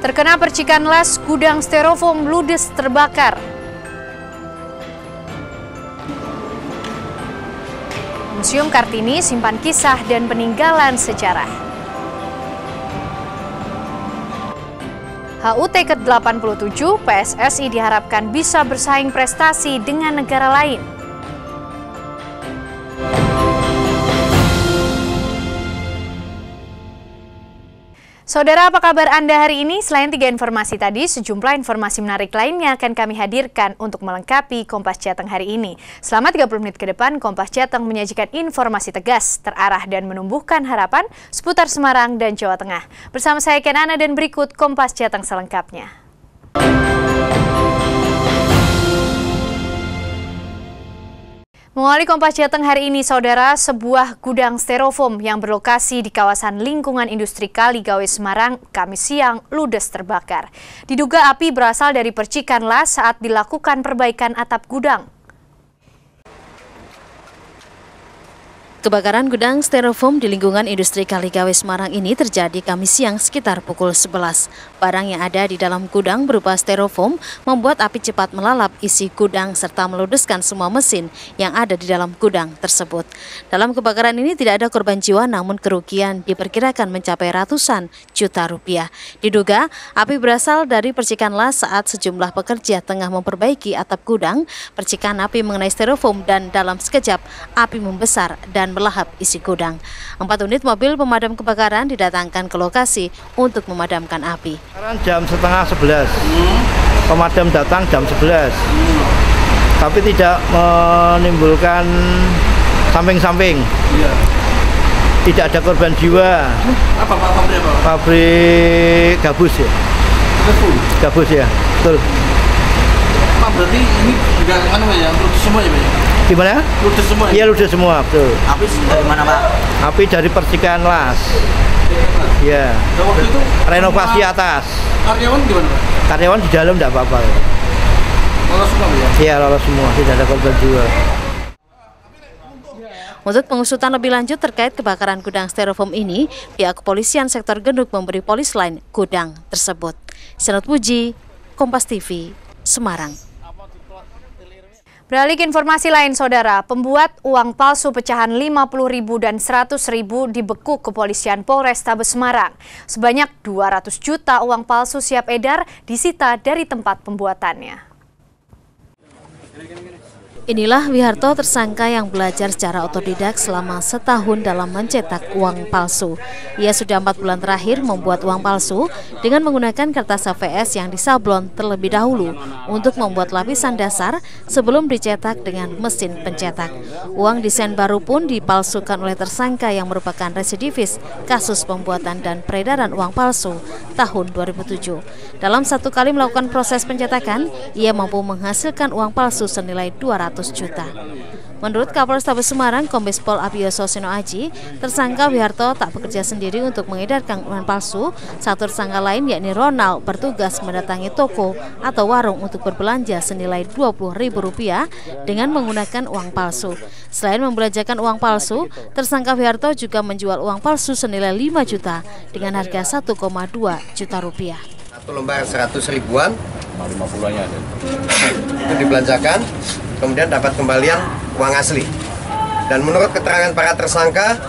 Terkena percikan las, gudang styrofoam ludes terbakar. Museum Kartini simpan kisah dan peninggalan sejarah. HUT ke-87, PSSI diharapkan bisa bersaing prestasi dengan negara lain. Saudara, apa kabar Anda hari ini? Selain 3 informasi tadi, sejumlah informasi menarik lainnya akan kami hadirkan untuk melengkapi Kompas Jateng hari ini. Selama 30 menit ke depan, Kompas Jateng menyajikan informasi tegas, terarah dan menumbuhkan harapan seputar Semarang dan Jawa Tengah. Bersama saya Kenana dan berikut Kompas Jateng selengkapnya. Mengawali Kompas Jateng hari ini, saudara, sebuah gudang styrofoam yang berlokasi di kawasan lingkungan industri Kaligawe Semarang, Kamis siang ludes terbakar. Diduga api berasal dari percikan las saat dilakukan perbaikan atap gudang. Kebakaran gudang styrofoam di lingkungan industri Kaligawe Semarang ini terjadi Kamis siang sekitar pukul 11. Barang yang ada di dalam gudang berupa styrofoam membuat api cepat melalap isi gudang serta meludeskan semua mesin yang ada di dalam gudang tersebut. Dalam kebakaran ini tidak ada korban jiwa, namun kerugian diperkirakan mencapai ratusan juta rupiah. Diduga api berasal dari percikan las saat sejumlah pekerja tengah memperbaiki atap gudang. Percikan api mengenai styrofoam dan dalam sekejap api membesar dan melahap isi gudang. 4 unit mobil pemadam kebakaran didatangkan ke lokasi untuk memadamkan api. Sekarang jam setengah 11, pemadam datang jam 11, tapi tidak menimbulkan samping-samping. Tidak ada korban jiwa. Apa pabrik apa? Pabrik gabus ya. Gabus ya, betul. Pak, berarti ini juga ya, ludes semua ya, Pak? Gimana? Ludes semua ya? Iya, ludes semua, betul. Api dari mana, Pak? Api dari percikan las. Iya. Waktu itu Renovasi atas. Karyawan gimana, Pak? Karyawan di dalam tidak apa-apa. Lolos semua, Pak, ya? Iya, lolos semua, tidak ada korban jiwa. Untuk pengusutan lebih lanjut terkait kebakaran gudang styrofoam ini, pihak kepolisian sektor Genuk memberi polis lain gudang tersebut. Senut Puji, Kompas TV, Semarang. Beralih ke informasi lain, saudara, pembuat uang palsu pecahan 50.000 dan 100.000 dibekuk kepolisian Polrestabes Semarang. Sebanyak 200 juta uang palsu siap edar disita dari tempat pembuatannya. Inilah Wiharto, tersangka yang belajar secara otodidak selama setahun dalam mencetak uang palsu. Ia sudah 4 bulan terakhir membuat uang palsu dengan menggunakan kertas HVS yang disablon terlebih dahulu untuk membuat lapisan dasar sebelum dicetak dengan mesin pencetak. Uang desain baru pun dipalsukan oleh tersangka yang merupakan residivis kasus pembuatan dan peredaran uang palsu tahun 2007. Dalam 1 kali melakukan proses pencetakan, ia mampu menghasilkan uang palsu senilai 200 juta. Menurut Kapolrestabes Semarang, Kombes Pol Abioso Seno Aji, tersangka Wiharto tak bekerja sendiri untuk mengedarkan uang palsu. Satu tersangka lain, yakni Ronald, bertugas mendatangi toko atau warung untuk berbelanja senilai Rp20.000 dengan menggunakan uang palsu. Selain membelanjakan uang palsu, tersangka Wiharto juga menjual uang palsu senilai 5 juta dengan harga 1,2 juta rupiah. Satu lembar 100 ribuan, 50-nya ada. Itu dibelanjakan, kemudian dapat kembalian uang asli. Dan menurut keterangan para tersangka,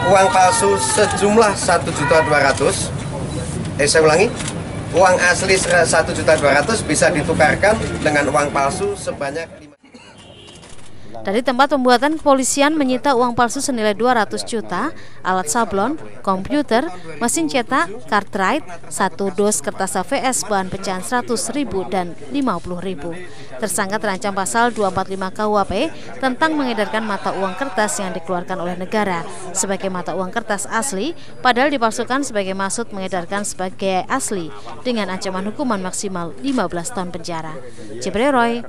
uang palsu sejumlah 1.200.000. Saya ulangi, uang asli 1.200.000 bisa ditukarkan dengan uang palsu sebanyak 5. Dari tempat pembuatan, kepolisian menyita uang palsu senilai 200 juta, alat sablon, komputer, mesin cetak, cartridge, 1 dos kertas HVS bahan pecahan 100.000 dan 50.000. Tersangka terancam pasal 245 KUHP tentang mengedarkan mata uang kertas yang dikeluarkan oleh negara sebagai mata uang kertas asli, padahal dipalsukan sebagai maksud mengedarkan sebagai asli dengan ancaman hukuman maksimal 15 tahun penjara. Cibre Roy,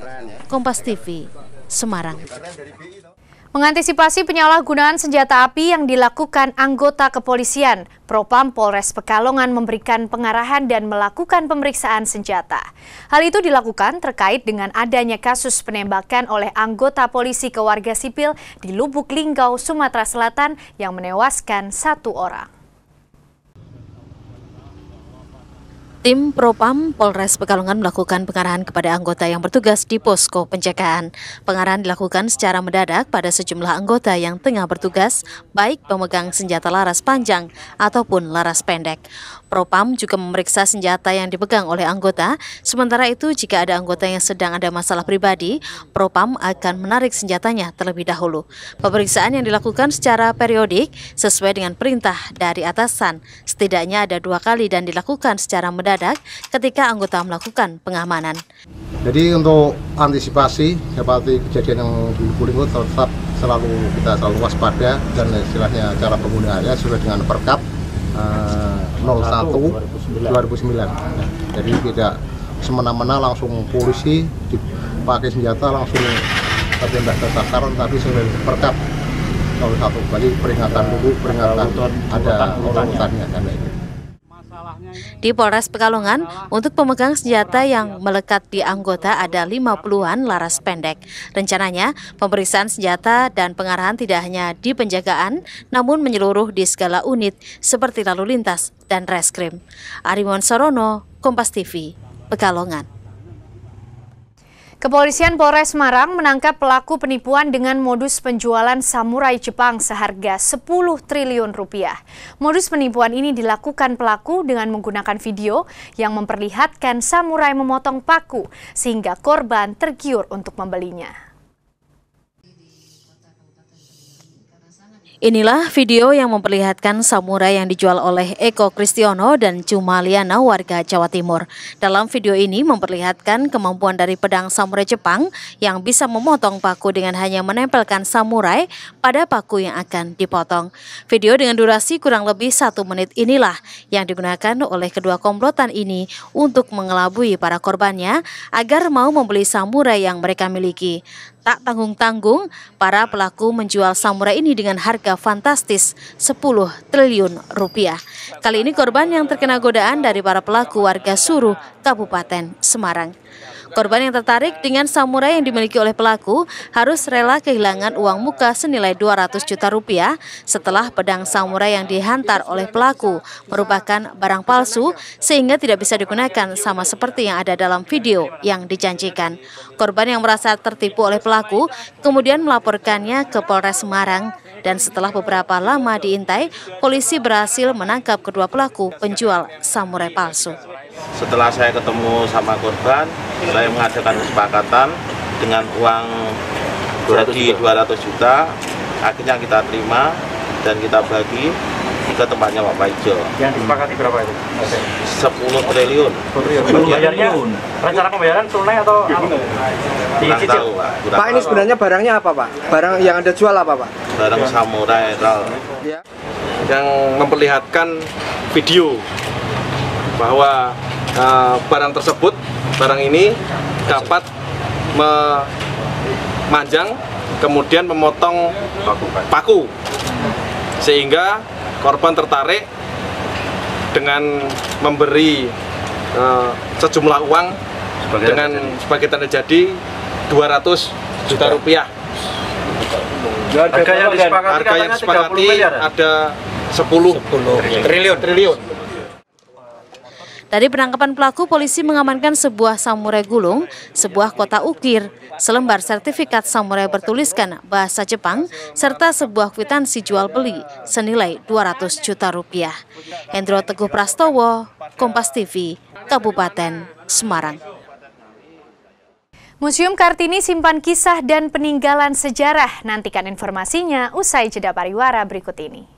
Kompas TV, Semarang. Mengantisipasi penyalahgunaan senjata api yang dilakukan anggota kepolisian, Propam Polres Pekalongan memberikan pengarahan dan melakukan pemeriksaan senjata. Hal itu dilakukan terkait dengan adanya kasus penembakan oleh anggota polisi ke warga sipil di Lubuk Linggau, Sumatera Selatan yang menewaskan 1 orang. Tim Propam Polres Pekalongan melakukan pengarahan kepada anggota yang bertugas di posko penjagaan. Pengarahan dilakukan secara mendadak pada sejumlah anggota yang tengah bertugas, baik pemegang senjata laras panjang ataupun laras pendek. Propam juga memeriksa senjata yang dipegang oleh anggota, sementara itu jika ada anggota yang sedang ada masalah pribadi, Propam akan menarik senjatanya terlebih dahulu. Pemeriksaan yang dilakukan secara periodik sesuai dengan perintah dari atasan, setidaknya ada 2 kali dan dilakukan secara mendadak ketika anggota melakukan pengamanan. Jadi untuk antisipasi seperti kejadian yang di Lubulinggo tetap kita selalu waspada dan istilahnya cara penggunaannya sesuai dengan Perkap 01/2009. Jadi tidak semena-mena langsung polisi dipakai senjata langsung tertembak ke sasaran, tapi sesuai Perkap 01. Jadi peringatan dulu, peringatan ada urutannya dan lain-lain. Di Polres Pekalongan, untuk pemegang senjata yang melekat di anggota ada 50-an laras pendek. Rencananya, pemeriksaan senjata dan pengarahan tidak hanya di penjagaan, namun menyeluruh di segala unit seperti lalu lintas dan reskrim. Arimon Sorono, Kompas TV, Pekalongan. Kepolisian Polres Semarang menangkap pelaku penipuan dengan modus penjualan samurai Jepang seharga 10 triliun rupiah. Modus penipuan ini dilakukan pelaku dengan menggunakan video yang memperlihatkan samurai memotong paku sehingga korban tergiur untuk membelinya. Inilah video yang memperlihatkan samurai yang dijual oleh Eko Kristiono dan Cumaliana warga Jawa Timur. Dalam video ini memperlihatkan kemampuan dari pedang samurai Jepang yang bisa memotong paku dengan hanya menempelkan samurai pada paku yang akan dipotong. Video dengan durasi kurang lebih 1 menit inilah yang digunakan oleh kedua komplotan ini untuk mengelabui para korbannya agar mau membeli samurai yang mereka miliki. Tak tanggung-tanggung, para pelaku menjual samurai ini dengan harga fantastis 10 triliun rupiah. Kali ini korban yang terkena godaan dari para pelaku warga Suruh, Kabupaten Semarang. Korban yang tertarik dengan samurai yang dimiliki oleh pelaku harus rela kehilangan uang muka senilai 200 juta rupiah setelah pedang samurai yang dihantar oleh pelaku merupakan barang palsu sehingga tidak bisa digunakan sama seperti yang ada dalam video yang dijanjikan. Korban yang merasa tertipu oleh pelaku kemudian melaporkannya ke Polres Semarang dan setelah beberapa lama diintai, polisi berhasil menangkap kedua pelaku penjual samurai palsu. Setelah saya ketemu sama korban, saya mengadakan kesepakatan dengan uang jadi 200 juta. Akhirnya kita terima dan kita bagi ke tempatnya Pak Paijo. Yang disepakati berapa itu? 10 triliun. Bayarnya, rencana pembayaran tunai atau dicicil? Pak, ini sebenarnya barangnya apa, Pak? Barang yang Anda jual apa, Pak? Barang samurai yang memperlihatkan video bahwa barang tersebut, barang ini dapat memanjang kemudian memotong paku sehingga korban tertarik dengan memberi sejumlah uang dengan sebagai tanda jadi 200 juta rupiah. Harga yang disepakati ada 10 triliun. Dari penangkapan pelaku, polisi mengamankan sebuah samurai gulung, sebuah kotak ukir, selembar sertifikat samurai bertuliskan bahasa Jepang, serta sebuah kwitansi jual beli senilai 200 juta rupiah. Hendro Teguh Prastowo, Kompas TV, Kabupaten Semarang. Museum Kartini simpan kisah dan peninggalan sejarah. Nantikan informasinya usai jeda pariwara berikut ini.